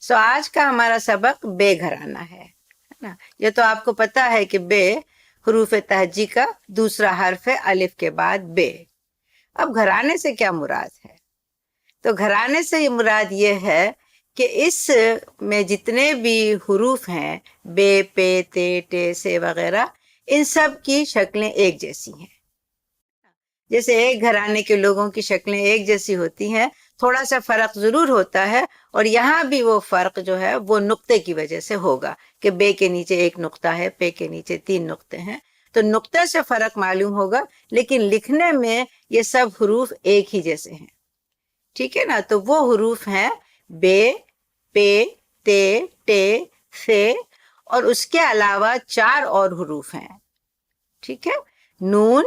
آج کا ہمارا سبق بے گھرانہ ہے نا. یہ تو آپ کو پتا ہے کہ بے حروف تہجی کا دوسرا حرف ہے الف کے بعد بے. اب گھرانے سے کیا مراد ہے؟ تو گھرانے سے یہ مراد یہ ہے کہ اس میں جتنے بھی حروف ہیں بے، پے، تے، ٹے، سے وغیرہ، ان سب کی شکلیں ایک جیسی ہیں. جیسے ایک گھرانے کے لوگوں کی شکلیں ایک جیسی ہوتی ہیں، تھوڑا سا فرق ضرور ہوتا ہے، اور یہاں بھی وہ فرق جو ہے وہ نقطے کی وجہ سے ہوگا کہ بے کے نیچے ایک نقطہ ہے، پے کے نیچے 3 نقطے ہیں، تو نقطے سے فرق معلوم ہوگا، لیکن لکھنے میں یہ سب حروف ایک ہی جیسے ہیں. ٹھیک ہے نا. تو وہ حروف ہیں بے، پے، تے، ٹے، سے، اور اس کے علاوہ 4 اور حروف ہیں. ٹھیک ہے. نون،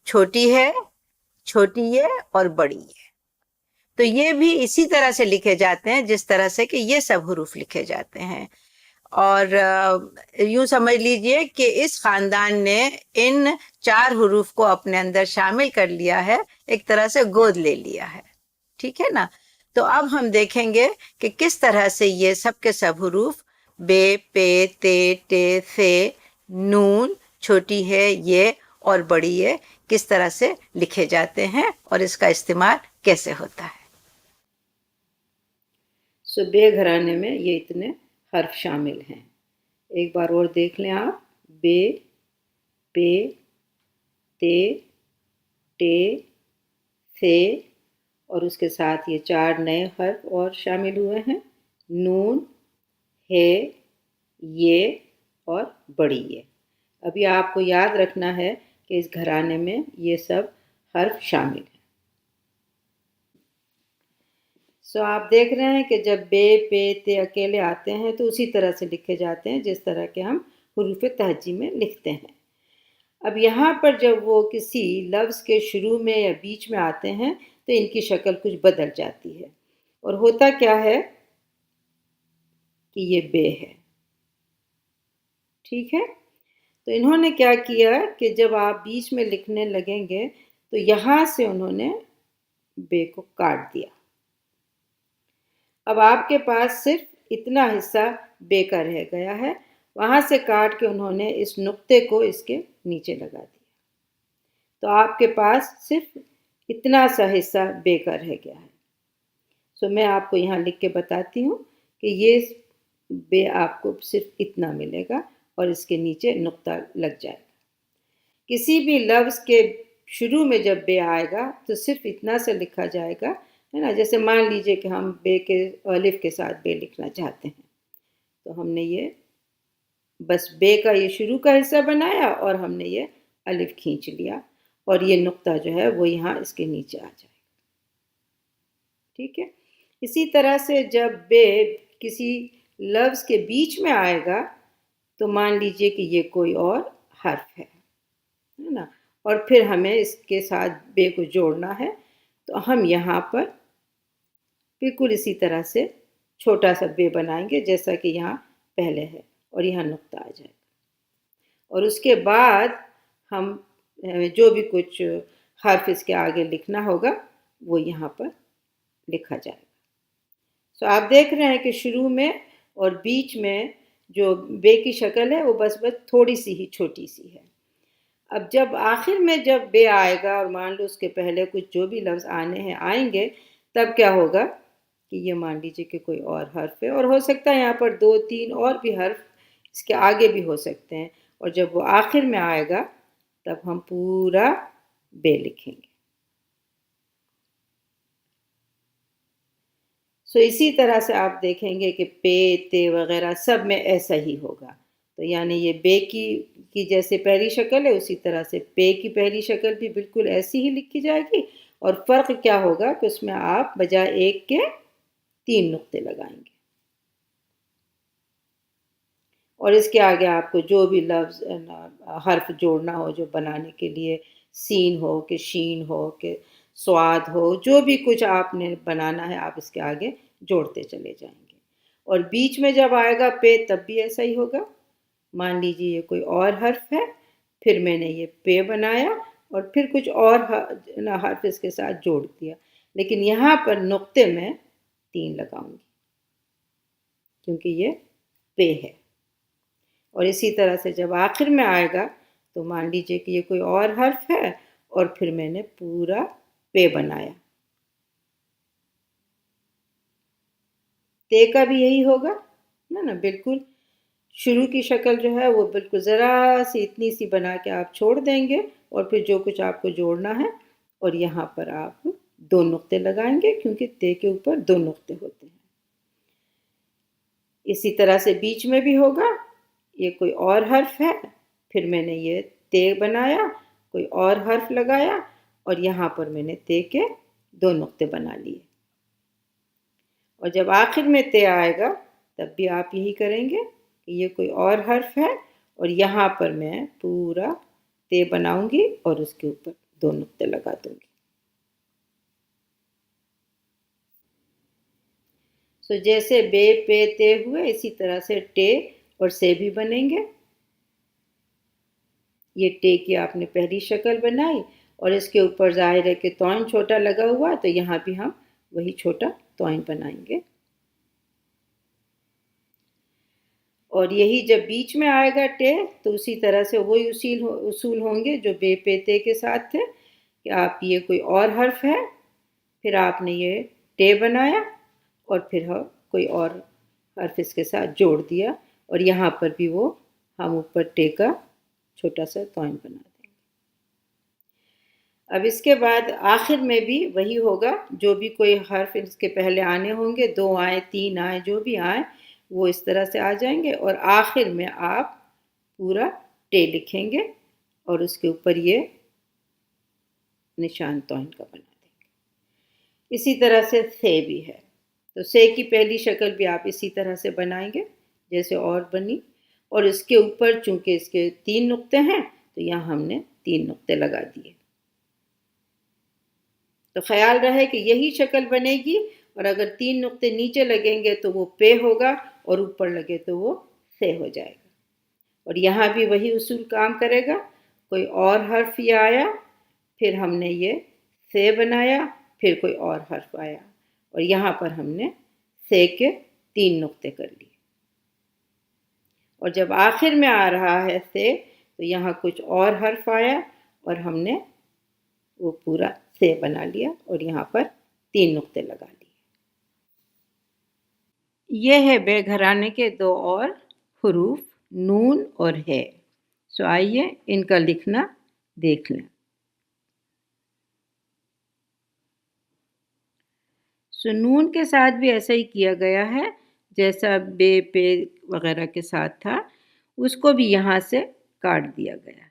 چھوٹی ہے، چھوٹی یہ، اور بڑی ہے. تو یہ بھی اسی طرح سے لکھے جاتے ہیں جس طرح سے کہ یہ سب حروف لکھے جاتے ہیں. اور یوں سمجھ لیجئے کہ اس خاندان نے ان 4 حروف کو اپنے اندر شامل کر لیا ہے، ایک طرح سے گود لے لیا ہے. ٹھیک ہے نا. تو اب ہم دیکھیں گے کہ کس طرح سے یہ سب کے سب حروف بے، پے، تے، ٹے، سے، نون، چھوٹی ہے یہ، اور بڑی ہے، کس طرح سے لکھے جاتے ہیں اور اس کا استعمال کیسے ہوتا ہے. بے گھرانے میں یہ اتنے حرف شامل ہیں. ایک بار اور دیکھ لیں آپ. بے، پے، تے، ٹے، سے، اور اس کے ساتھ یہ 4 نئے حرف اور شامل ہوئے ہیں. نون، ہے، یہ، اور بڑی یہ. ابھی آپ کو یاد رکھنا ہے کہ اس گھرانے میں یہ سب حرف شامل ہیں. آپ دیکھ رہے ہیں کہ جب بے، پے، تے اکیلے آتے ہیں تو اسی طرح سے لکھے جاتے ہیں جس طرح کے ہم حروف تہجی میں لکھتے ہیں. اب یہاں پر جب وہ کسی لفظ کے شروع میں یا بیچ میں آتے ہیں تو ان کی شکل کچھ بدل جاتی ہے. اور ہوتا کیا ہے کہ یہ بے ہے. ٹھیک ہے. تو انہوں نے کیا کیا کہ جب آپ بیچ میں لکھنے لگیں گے تو یہاں سے انہوں نے بے کو کاٹ دیا. اب آپ کے پاس صرف اتنا حصہ بے کا رہ گیا ہے. وہاں سے کاٹ کے انہوں نے اس نقطے کو اس کے نیچے لگا دیا. تو آپ کے پاس صرف اتنا سا حصہ بے کا رہ گیا ہے. میں آپ کو یہاں لکھ کے بتاتی ہوں کہ یہ بے آپ کو صرف اتنا ملے گا اور اس کے نیچے نقطہ لگ جائے گا. کسی بھی لفظ کے شروع میں جب بے آئے گا تو صرف اتنا سے لکھا جائے گا، ہے نا. جیسے مان لیجئے کہ ہم بے کے الف کے ساتھ بے لکھنا چاہتے ہیں تو ہم نے یہ بس بے کا یہ شروع کا حصہ بنایا اور ہم نے یہ الف کھینچ لیا اور یہ نقطہ جو ہے وہ یہاں اس کے نیچے آ جائے گا. ٹھیک ہے. اسی طرح سے جب بے کسی لفظ کے بیچ میں آئے گا تو مان لیجئے کہ یہ کوئی اور حرف ہے نا، اور پھر ہمیں اس کے ساتھ بے کو جوڑنا ہے تو ہم یہاں پر بالکل اسی طرح سے چھوٹا سا بے بنائیں گے جیسا کہ یہاں پہلے ہے اور یہاں نقطہ آ جائے گا. اور اس کے بعد ہم جو بھی کچھ حرف اس کے آگے لکھنا ہوگا وہ یہاں پر لکھا جائے گا. آپ دیکھ رہے ہیں کہ شروع میں اور بیچ میں جو بے کی شکل ہے وہ بس تھوڑی سی ہی چھوٹی سی ہے. اب جب آخر میں جب بے آئے گا اور مان لو اس کے پہلے کچھ جو بھی لفظ آنے ہیں آئیں گے تب کیا ہوگا کہ یہ مان لیجیے کہ کوئی اور حرف ہے، اور ہو سکتا ہے یہاں پر 2-3 اور بھی حرف اس کے آگے بھی ہو سکتے ہیں، اور جب وہ آخر میں آئے گا تب ہم پورا بے لکھیں گے. اسی طرح سے آپ دیکھیں گے کہ پے، تے وغیرہ سب میں ایسا ہی ہوگا. تو یعنی یہ بے کی جیسے پہلی شکل ہے اسی طرح سے پے کی پہلی شکل بھی بالکل ایسی ہی لکھی جائے گی، اور فرق کیا ہوگا کہ اس میں آپ بجائے 1 کے 3 نقطے لگائیں گے. اور اس کے آگے آپ کو جو بھی لفظ حرف جوڑنا ہو، جو بنانے کے لیے سین ہو کہ شین ہو کہ سواد ہو، جو بھی کچھ آپ نے بنانا ہے آپ اس کے آگے جوڑتے چلے جائیں گے. اور بیچ میں جب آئے گا پے تب بھی ایسا ہی ہوگا. مان لیجیے یہ کوئی اور حرف ہے، پھر میں نے یہ پے بنایا اور پھر کچھ اور حرف اس کے ساتھ جوڑ دیا، لیکن یہاں پر نقطے میں 3 لگاؤں گی. کیونکہ یہ پے ہے. اور اسی طرح سے جب آخر میں آئے گا تو مان لیجئے کہ یہ کوئی اور حرف ہے اور پھر میں نے پورا پے بنایا. تے کا بھی یہی ہوگا نا بالکل. شروع کی شکل جو ہے وہ بالکل ذرا سی اتنی سی بنا کے آپ چھوڑ دیں گے اور پھر جو کچھ آپ کو جوڑنا ہے اور یہاں پر آپ 2 نقطے لگائیں گے کیونکہ تے کے اوپر 2 نقطے ہوتے ہیں. اسی طرح سے بیچ میں بھی ہوگا. یہ کوئی اور حرف ہے، پھر میں نے یہ تے بنایا، کوئی اور حرف لگایا اور یہاں پر میں نے تے کے 2 نقطے بنا لیے. اور جب آخر میں تے آئے گا تب بھی آپ یہی کریں گے کہ یہ کوئی اور حرف ہے اور یہاں پر میں پورا تے بناؤں گی اور اس کے اوپر 2 نقطے لگا دوں گی. جیسے بے پے تے ہوئے اسی طرح سے ٹے اور سے بھی بنیں گے. یہ ٹے کی آپ نے پہلی شکل بنائی اور اس کے اوپر ظاہر ہے کہ توئن چھوٹا لگا ہوا تو یہاں بھی ہم وہی چھوٹا توئن بنائیں گے. اور یہی جب بیچ میں آئے گا ٹے تو اسی طرح سے وہی اصول ہوں گے جو بے پے تے کے ساتھ تھے کہ آپ یہ کوئی اور حرف ہے، پھر آپ نے یہ ٹے بنایا اور پھر کوئی اور حرف اس کے ساتھ جوڑ دیا اور یہاں پر بھی وہ ہم اوپر ٹے کا چھوٹا سا توئن بنا دیں گے. اب اس کے بعد آخر میں بھی وہی ہوگا، جو بھی کوئی حرف اس کے پہلے آنے ہوں گے، 2 آئیں 3 آئیں جو بھی آئیں وہ اس طرح سے آ جائیں گے اور آخر میں آپ پورا ٹے لکھیں گے اور اس کے اوپر یہ نشان توئن کا بنا دیں گے. اسی طرح سے سے بھی ہے تو سے کی پہلی شکل بھی آپ اسی طرح سے بنائیں گے جیسے اور بنی اور اس کے اوپر چونکہ اس کے 3 نقطے ہیں تو یہاں ہم نے 3 نقطے لگا دیے. تو خیال رہے کہ یہی شکل بنے گی اور اگر 3 نقطے نیچے لگیں گے تو وہ پے ہوگا اور اوپر لگے تو وہ سے ہو جائے گا. اور یہاں بھی وہی اصول کام کرے گا. کوئی اور حرف یہ آیا پھر ہم نے یہ سے بنایا، پھر کوئی اور حرف آیا اور یہاں پر ہم نے سے کے 3 نقطے کر لیے. اور جب آخر میں آ رہا ہے سے تو یہاں کچھ اور حرف آیا اور ہم نے وہ پورا سے بنا لیا اور یہاں پر 3 نقطے لگا لیے. یہ ہے بے گھرانے کے 2 اور حروف نون اور ہے. آئیے ان کا لکھنا دیکھ لیں. نون کے ساتھ بھی ایسا ہی کیا گیا ہے جیسا بے پے وغیرہ کے ساتھ تھا، اس کو بھی یہاں سے کاٹ دیا گیا ہے.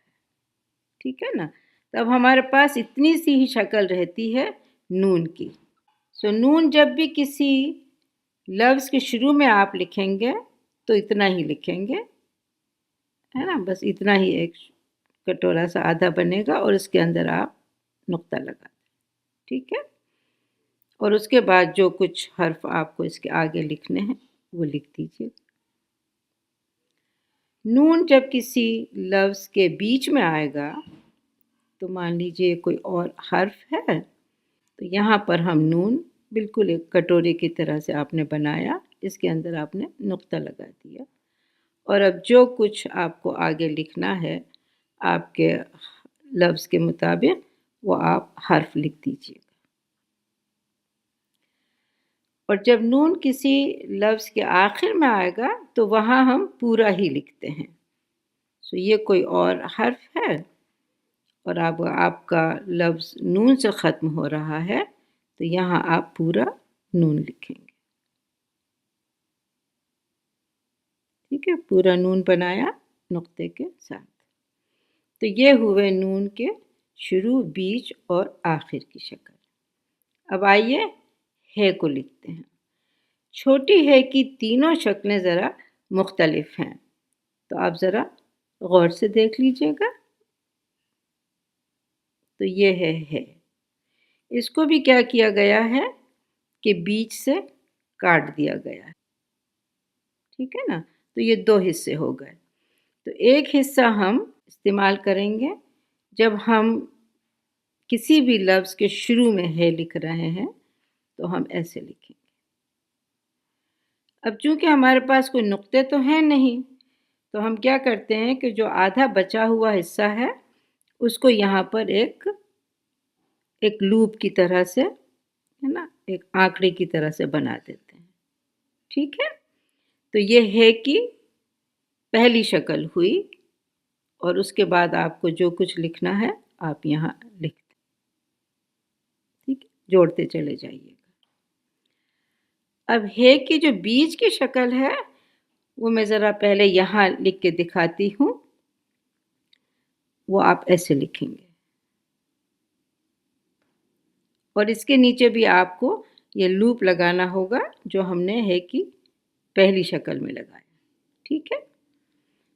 ٹھیک ہے نا. تب ہمارے پاس اتنی سی ہی شکل رہتی ہے نون کی. نون جب بھی کسی لفظ کے شروع میں آپ لکھیں گے تو اتنا ہی لکھیں گے، ہے نا. بس اتنا ہی ایک کٹورا سا آدھا بنے گا اور اس کے اندر آپ نقطہ لگا دیں. ٹھیک ہے. اور اس کے بعد جو کچھ حرف آپ کو اس کے آگے لکھنے ہیں وہ لکھ دیجیے. نون جب کسی لفظ کے بیچ میں آئے گا تو مان لیجیے کوئی اور حرف ہے تو یہاں پر ہم نون بالکل ایک کٹورے کی طرح سے آپ نے بنایا، اس کے اندر آپ نے نقطہ لگا دیا اور اب جو کچھ آپ کو آگے لکھنا ہے آپ کے لفظ کے مطابق وہ آپ حرف لکھ دیجیے. اور جب نون کسی لفظ کے آخر میں آئے گا تو وہاں ہم پورا ہی لکھتے ہیں. یہ کوئی اور حرف ہے اور اب آپ کا لفظ نون سے ختم ہو رہا ہے تو یہاں آپ پورا نون لکھیں گے. ٹھیک ہے. پورا نون بنایا نقطے کے ساتھ. تو یہ ہوئے نون کے شروع، بیچ اور آخر کی شکل. اب آئیے ہے کو لکھتے ہیں. چھوٹی ہے کی تینوں شکلیں ذرا مختلف ہیں تو آپ ذرا غور سے دیکھ لیجئے گا. تو یہ ہے. اس کو بھی کیا کیا گیا ہے کہ بیچ سے کاٹ دیا گیا ہے. ٹھیک ہے نا. تو یہ 2 حصے ہو گئے. تو ایک حصہ ہم استعمال کریں گے جب ہم کسی بھی لفظ کے شروع میں ہے لکھ رہے ہیں تو ہم ایسے لکھیں گے. اب چونکہ ہمارے پاس کوئی نقطے تو ہیں نہیں، تو ہم کیا کرتے ہیں کہ جو آدھا بچا ہوا حصہ ہے اس کو یہاں پر ایک لوپ کی طرح سے، ہے نا، ایک آنکڑے کی طرح سے بنا دیتے ہیں. ٹھیک ہے، تو یہ ہے کہ پہلی شکل ہوئی، اور اس کے بعد آپ کو جو کچھ لکھنا ہے آپ یہاں لکھ دیں. ٹھیک ہے، جوڑتے چلے جائیے گا. اب ہے کہ جو بیج کی شکل ہے وہ میں ذرا پہلے یہاں لکھ کے دکھاتی ہوں. وہ آپ ایسے لکھیں گے، اور اس کے نیچے بھی آپ کو یہ لوپ لگانا ہوگا جو ہم نے ہے کہ پہلی شکل میں لگایا. ٹھیک ہے،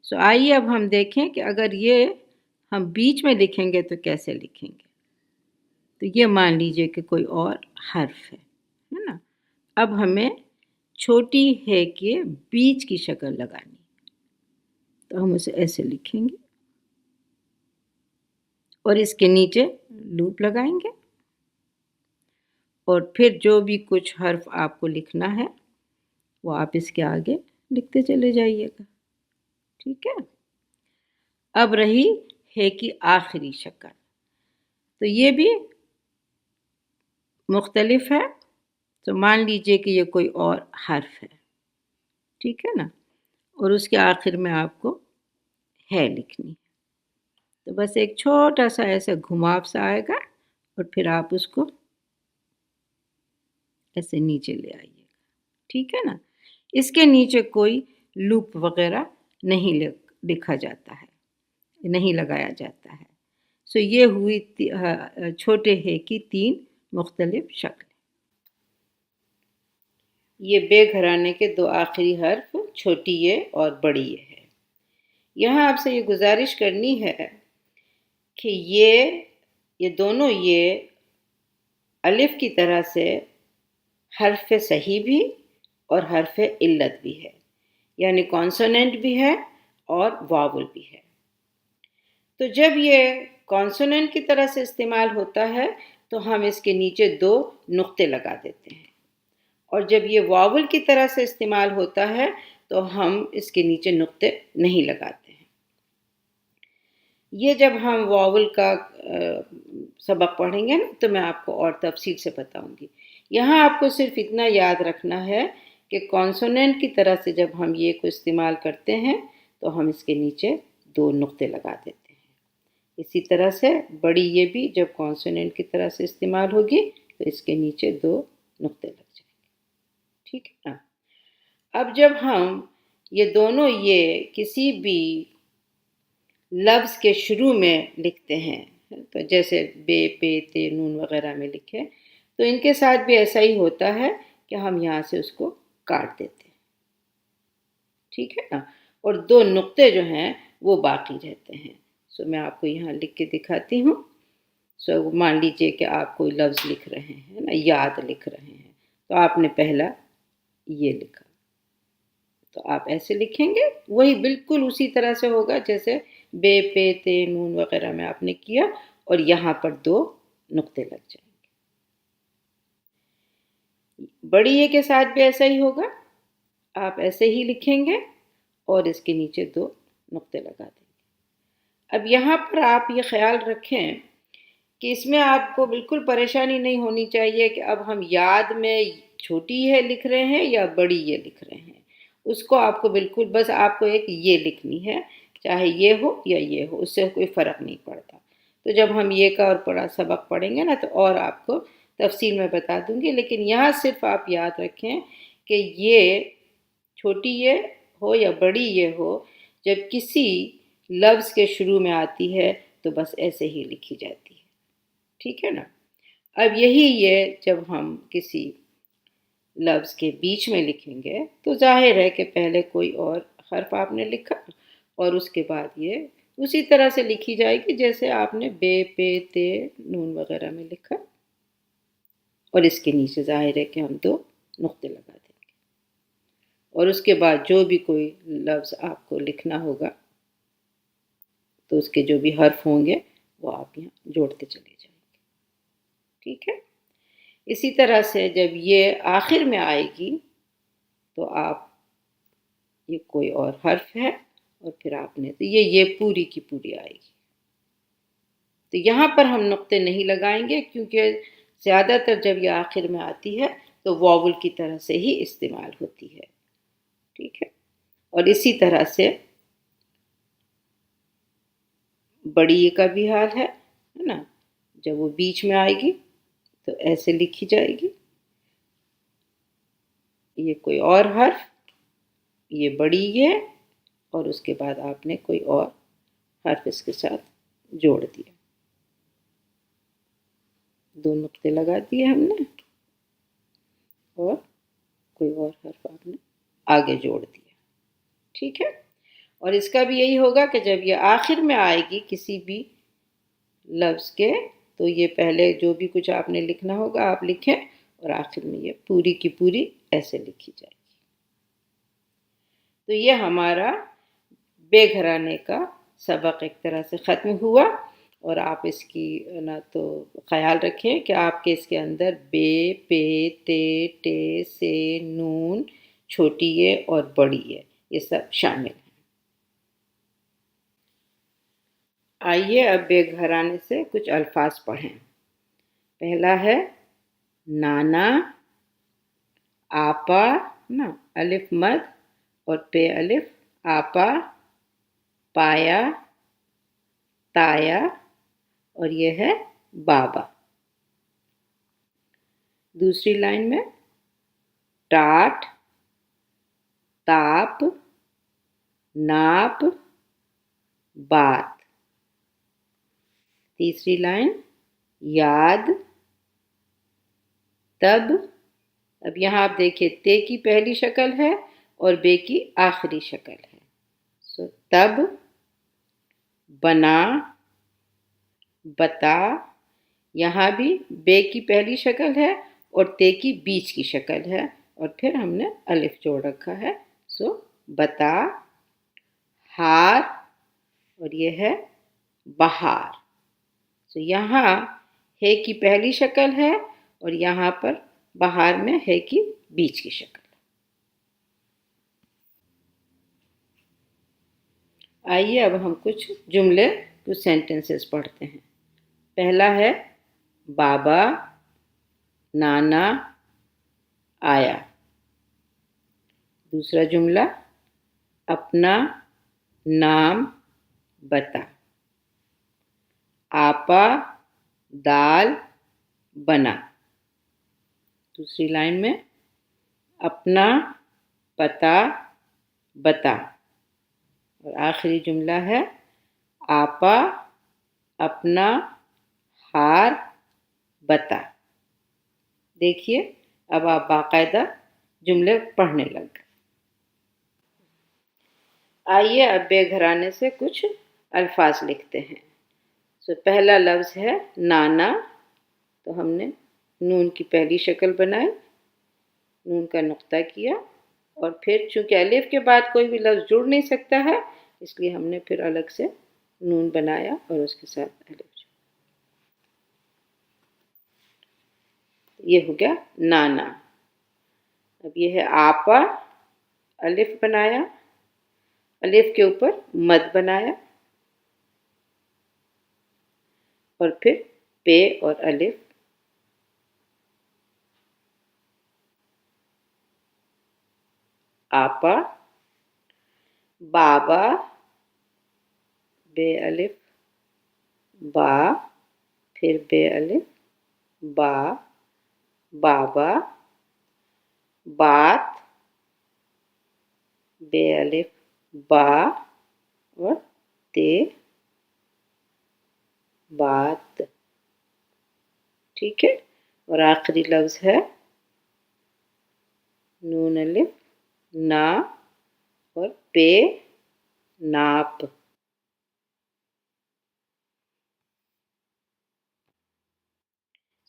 سو آئیے اب ہم دیکھیں کہ اگر یہ ہم بیچ میں لکھیں گے تو کیسے لکھیں گے. تو یہ مان لیجئے کہ کوئی اور حرف ہے نا. اب ہمیں چھوٹی ہے کہ بیچ کی شکل لگانی، تو ہم اسے ایسے لکھیں گے اور اس کے نیچے لوپ لگائیں گے، اور پھر جو بھی کچھ حرف آپ کو لکھنا ہے وہ آپ اس کے آگے لکھتے چلے جائیے گا. ٹھیک ہے، اب رہی ہے کہ آخری شکل، تو یہ بھی مختلف ہے. تو مان لیجئے کہ یہ کوئی اور حرف ہے، ٹھیک ہے نا، اور اس کے آخر میں آپ کو ہے لکھنی. تو بس ایک چھوٹا سا ایسے گھماو سا آئے گا، اور پھر آپ اس کو ایسے نیچے لے آئیے گا. ٹھیک ہے نا، اس کے نیچے کوئی لوپ وغیرہ نہیں لکھا جاتا ہے، نہیں لگایا جاتا ہے. سو یہ ہوئی چھوٹے ہے کی 3 مختلف شکل. یہ بے گھرانے کے 2 آخری حرف چھوٹی یہ اور بڑی یہ ہے. یہاں آپ سے یہ گزارش کرنی ہے کہ یہ دونوں یہ الف کی طرح سے حرف صحیح بھی اور حرف علت بھی ہے، یعنی کانسوننٹ بھی ہے اور واول بھی ہے. تو جب یہ کانسوننٹ کی طرح سے استعمال ہوتا ہے تو ہم اس کے نیچے 2 نقطے لگا دیتے ہیں، اور جب یہ واول کی طرح سے استعمال ہوتا ہے تو ہم اس کے نیچے نقطے نہیں لگاتے ہیں. یہ جب ہم واول کا سبق پڑھیں گے نا تو میں آپ کو اور تفصیل سے بتاؤں گی. یہاں آپ کو صرف اتنا یاد رکھنا ہے کہ کانسوننٹ کی طرح سے جب ہم یہ کو استعمال کرتے ہیں تو ہم اس کے نیچے 2 نقطے لگا دیتے ہیں. اسی طرح سے بڑی یہ بھی جب کانسوننٹ کی طرح سے استعمال ہوگی تو اس کے نیچے 2 نقطے لگ جائیں گے. ٹھیک ہے نا. اب جب ہم یہ دونوں یہ کسی بھی لفظ کے شروع میں لکھتے ہیں، تو جیسے بے، پے، تے، نون وغیرہ میں لکھیں، تو ان کے ساتھ بھی ایسا ہی ہوتا ہے کہ ہم یہاں سے اس کو کاٹ دیتے ہیں. ٹھیک ہے نا، اور 2 نقطے جو ہیں وہ باقی رہتے ہیں. سو میں آپ کو یہاں لکھ کے دکھاتی ہوں. سو مان لیجئے کہ آپ کوئی لفظ لکھ رہے ہیں نا، یاد لکھ رہے ہیں، تو آپ نے پہلا یہ لکھا، تو آپ ایسے لکھیں گے، وہی بالکل اسی طرح سے ہوگا جیسے بے، پے، تے، نون وغیرہ میں آپ نے کیا، اور یہاں پر 2 نقطے لگ جائیں گے. بڑی یہ کے ساتھ بھی ایسا ہی ہوگا، آپ ایسے ہی لکھیں گے اور اس کے نیچے 2 نقطے لگا دیں گے. اب یہاں پر آپ یہ خیال رکھیں کہ اس میں آپ کو بالکل پریشانی نہیں ہونی چاہیے کہ اب ہم یاد میں چھوٹی ہے لکھ رہے ہیں یا بڑی یہ لکھ رہے ہیں. اس کو آپ کو بالکل بس آپ کو ایک یہ لکھنی ہے، چاہے یہ ہو یا یہ ہو، اس سے کوئی فرق نہیں پڑتا. تو جب ہم یہ کا اور پڑھا سبق پڑھیں گے نا تو اور آپ کو تفصیل میں بتا دوں گی، لیکن یہاں صرف آپ یاد رکھیں کہ یہ چھوٹی یہ ہو یا بڑی یہ ہو، جب کسی لفظ کے شروع میں آتی ہے تو بس ایسے ہی لکھی جاتی ہے. ٹھیک ہے نا. اب یہی یہ جب ہم کسی لفظ کے بیچ میں لکھیں گے تو ظاہر ہے کہ پہلے کوئی اور حرف آپ نے لکھا اور اس کے بعد یہ اسی طرح سے لکھی جائے گی جیسے آپ نے بے، پے، تے، نون وغیرہ میں لکھا، اور اس کے نیچے ظاہر ہے کہ ہم 2 نقطے لگا دیں گے، اور اس کے بعد جو بھی کوئی لفظ آپ کو لکھنا ہوگا تو اس کے جو بھی حرف ہوں گے وہ آپ یہاں جوڑتے چلے جائیں گے. ٹھیک ہے. اسی طرح سے جب یہ آخر میں آئے گی تو آپ یہ کوئی اور حرف ہے اور پھر آپ نے تو یہ پوری کی پوری آئے گی. تو یہاں پر ہم نقطے نہیں لگائیں گے کیونکہ زیادہ تر جب یہ آخر میں آتی ہے تو واول کی طرح سے ہی استعمال ہوتی ہے. ٹھیک ہے. اور اسی طرح سے بڑی کا بھی حال ہے نا. جب وہ بیچ میں آئے گی تو ایسے لکھی جائے گی. یہ کوئی اور حرف، یہ بڑی یہ، اور اس کے بعد آپ نے کوئی اور حرف اس کے ساتھ جوڑ دیا. 2 نقطے لگا دیے ہم نے اور کوئی اور حرف آپ نے آگے جوڑ دیا. ٹھیک ہے. اور اس کا بھی یہی ہوگا کہ جب یہ آخر میں آئے گی کسی بھی لفظ کے تو یہ پہلے جو بھی کچھ آپ نے لکھنا ہوگا آپ لکھیں اور آخر میں یہ پوری کی پوری ایسے لکھی جائے گی. تو یہ ہمارا بے گھرانے کا سبق ایک طرح سے ختم ہوا. اور آپ اس کی نا تو خیال رکھیں کہ آپ کے اس کے اندر بے، پے، تے، ٹے، سے، نون، چھوٹی یہ اور بڑی یہ سب شامل ہیں. آئیے اب بے گھرانے سے کچھ الفاظ پڑھیں. پہلا ہے نانا، آپا نا الف مد اور پے الف، آپا، پایا، تایا اور یہ ہے بابا. دوسری لائن میں ٹاٹ، تاپ، ناپ، بات. تیسری لائن یاد، تب. اب یہاں آپ دیکھیں تے کی پہلی شکل ہے اور بے کی آخری شکل ہے. تب، بنا، بتا. یہاں بھی بے کی پہلی شکل ہے اور تے کی بیچ کی شکل ہے اور پھر ہم نے الف جوڑ رکھا ہے. بتا، ہار اور یہ ہے بہار. یہاں ہے کی پہلی شکل ہے اور یہاں پر بہار میں ہے کی بیچ کی شکل. آئیے اب ہم کچھ جملے کچھ سینٹنسز پڑھتے ہیں. پہلا ہے بابا، نانا، آیا. دوسرا جملہ اپنا نام بتا. آپا دال بنا. دوسری لائن میں اپنا پتا بتا. اور آخری جملہ ہے آپا اپنا ہار بتا. دیکھیے اب آپ باقاعدہ جملے پڑھنے لگ گئے. آئیے اب بے گھرانے سے کچھ الفاظ لکھتے ہیں. پہلا لفظ ہے نانا. تو ہم نے نون کی پہلی شکل بنائی، نون کا نقطہ کیا اور پھر چونکہ الف کے بعد کوئی بھی لفظ جڑ نہیں سکتا ہے اس لیے ہم نے پھر الگ سے نون بنایا اور اس کے ساتھ الف. یہ ہو گیا نانا. اب یہ ہے آپا، الف بنایا، الف کے اوپر مد بنایا اور پھر پے اور الف. آپا، بابا، بے الف، با، پھر بے الف، با، بابا، بات، بے الف، با اور تے، بات. ٹھیک ہے. اور آخری لفظ ہے نون الف، نا اور پے، ناپ.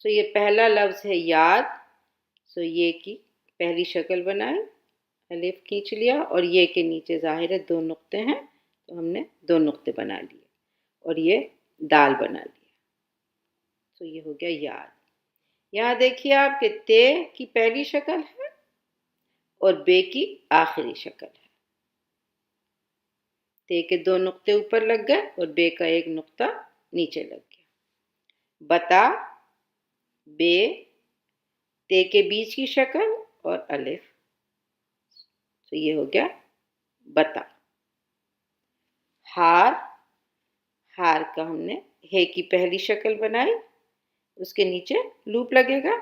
یہ پہلا لفظ ہے یاد. یہ کی پہلی شکل بنائی، الف کھینچ لیا اور یہ کے نیچے ظاہر ہے 2 نقطے ہیں تو ہم نے 2 نقطے بنا لیے اور یہ دال بنا لیا. یہ ہو گیا یاد. یہاں دیکھیے آپ کہ تے کی پہلی شکل ہے اور بے کی آخری شکل ہے. تے کے 2 نقطے اوپر لگ گئے اور بے کا 1 نقطہ نیچے لگ گیا. بتا، بے، تے کے بیچ کی شکل اور الف. تو یہ ہو گیا بتا. ہار، ہار کا ہم نے ہے کی پہلی شکل بنائی، اس کے نیچے لوپ لگے گا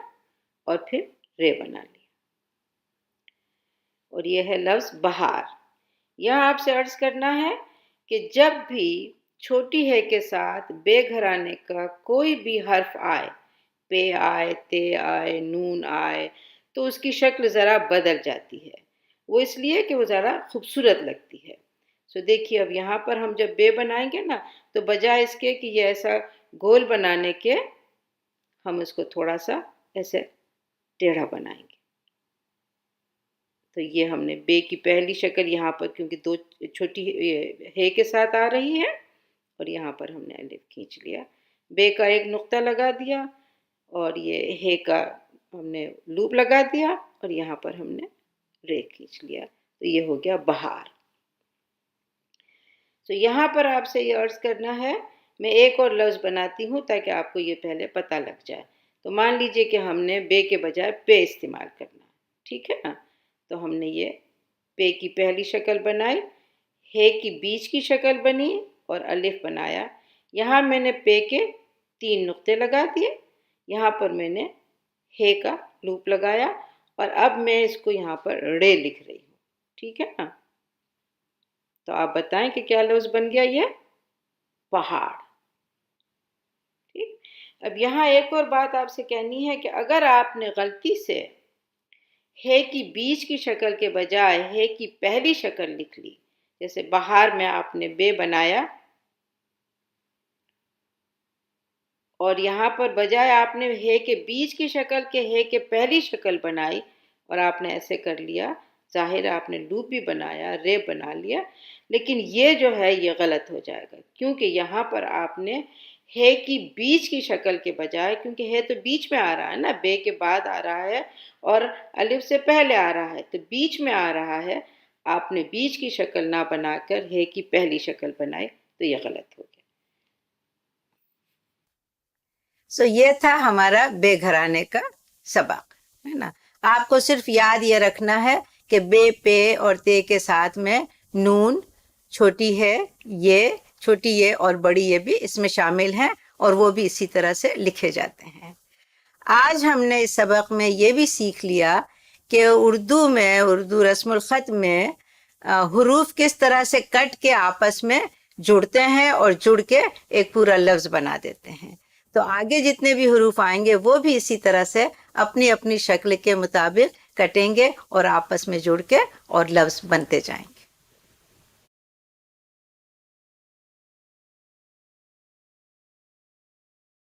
اور پھر رے بنا لیا. اور یہ ہے لفظ بہار. یہاں آپ سے عرض کرنا ہے کہ جب بھی چھوٹی ہے کے ساتھ بے گھرانے کا کوئی بھی حرف آئے، پے آئے، تے آئے، نون آئے، تو اس کی شکل ذرا بدل جاتی ہے. وہ اس لیے کہ وہ ذرا خوبصورت لگتی ہے. سو دیکھیے اب یہاں پر ہم جب بے بنائیں گے نا تو بجائے اس کے کہ یہ ایسا گول بنانے کے، ہم اس کو تھوڑا سا ایسے ٹیڑھا بنائیں گے. تو یہ ہم نے بے کی پہلی شکل یہاں پر کیونکہ 2 چھوٹی ہے کے ساتھ آ رہی ہے اور یہاں پر ہم نے الف کھینچ لیا. بے کا 1 نقطہ لگا دیا اور یہ ہے کا ہم نے لوپ لگا دیا اور یہاں پر ہم نے رے کھینچ لیا. تو یہ ہو گیا بہار. تو یہاں پر آپ سے یہ عرض کرنا ہے، میں ایک اور لفظ بناتی ہوں تاکہ آپ کو یہ پہلے پتہ لگ جائے. تو مان لیجئے کہ ہم نے بے کے بجائے پے استعمال کرنا ہے، ٹھیک ہے نا. تو ہم نے یہ پے کی پہلی شکل بنائی، ہے کی بیچ کی شکل بنی اور الف بنایا. یہاں میں نے پے کے 3 نقطے لگا دیے، یہاں پر میں نے ہے کا لوپ لگایا اور اب میں اس کو یہاں پر رے لکھ رہی ہوں، ٹھیک ہے نا. تو آپ بتائیں کہ کیا لفظ بن گیا؟ یہ پہاڑ. ٹھیک. اب یہاں ایک اور بات آپ سے کہنی ہے کہ اگر آپ نے غلطی سے ہے کی بیچ کی شکل کے بجائے ہے کی پہلی شکل لکھ لی، جیسے بہار میں آپ نے بے بنایا اور یہاں پر بجائے آپ نے ہے کے بیچ کی شکل کے ہے کے پہلی شکل بنائی اور آپ نے ایسے کر لیا، ظاہر آپ نے لوپ بھی بنایا، رے بنا لیا، لیکن یہ جو ہے یہ غلط ہو جائے گا کیونکہ یہاں پر آپ نے ہے کی بیچ کی شکل کے بجائے، کیونکہ ہے تو بیچ میں آ رہا ہے نا، بے کے بعد آ رہا ہے اور الف سے پہلے آ رہا ہے تو بیچ میں آ رہا ہے، آپ نے بیچ کی شکل نہ بنا کر ہے کی پہلی شکل بنائی تو یہ غلط ہو گیا. یہ تھا ہمارا بے گھرانے کا سبق، ہے نا. آپ کو صرف یاد یہ رکھنا ہے کہ بے، پے اور تے کے ساتھ میں نون، چھوٹی ہے یہ، چھوٹی یہ اور بڑی یہ بھی اس میں شامل ہیں اور وہ بھی اسی طرح سے لکھے جاتے ہیں. آج ہم نے اس سبق میں یہ بھی سیکھ لیا کہ اردو رسم الخط میں حروف کس طرح سے کٹ کے آپس میں جڑتے ہیں اور جڑ کے ایک پورا لفظ بنا دیتے ہیں. تو آگے جتنے بھی حروف آئیں گے وہ بھی اسی طرح سے اپنی اپنی شکل کے مطابق کٹیں گے اور آپس میں جڑ کے اور لفظ بنتے جائیں گے.